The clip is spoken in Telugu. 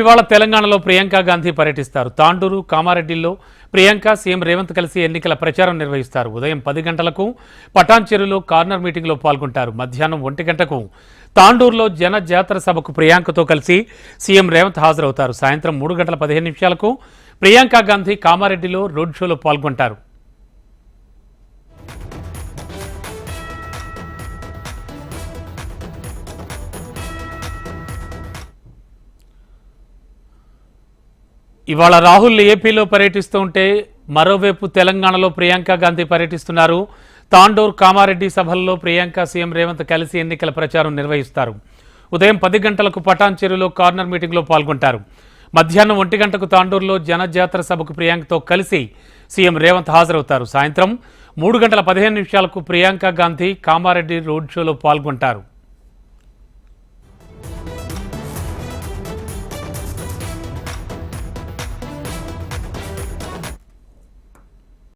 ఇవాళ తెలంగాణలో ప్రియాంక గాంధీ పర్యటిస్తారు. తాండూరు, కామారెడ్డిలో ప్రియాంక, సీఎం రేవంత్ కలిసి ఎన్నికల ప్రచారం నిర్వహిస్తారు. ఉదయం 10 గంటలకు పటాన్చెరులో కార్నర్ మీటింగ్లో పాల్గొంటారు. మధ్యాహ్నం 1 గంటకు తాండూరులో జన జాతర సభకు ప్రియాంకతో కలిసి సీఎం రేవంత్ హాజరవుతారు. సాయంత్రం 3 గంటల 15 నిమిషాలకు ప్రియాంక గాంధీ కామారెడ్డిలో రోడ్ షోలో పాల్గొంటారు. ఇవాళ రాహుల్ ఏపీలో పర్యటిస్తూ ఉంటే మరోవైపు తెలంగాణలో ప్రియాంక గాంధీ పర్యటిస్తున్నారు. తాండూర్, కామారెడ్డి సభల్లో ప్రియాంక, సీఎం రేవంత్ కలిసి ఎన్నికల ప్రచారం నిర్వహిస్తారు. ఉదయం 10 గంటలకు పటాన్చెరులో కార్నర్ మీటింగ్లో పాల్గొంటారు. మధ్యాహ్నం 1 గంటకు తాండూరులో జనజాతర సభకు ప్రియాంకతో కలిసి సీఎం రేవంత్ హాజరవుతారు. సాయంత్రం 3 గంటల 15 నిమిషాలకు ప్రియాంక గాంధీ కామారెడ్డి రోడ్ షోలో పాల్గొంటారు.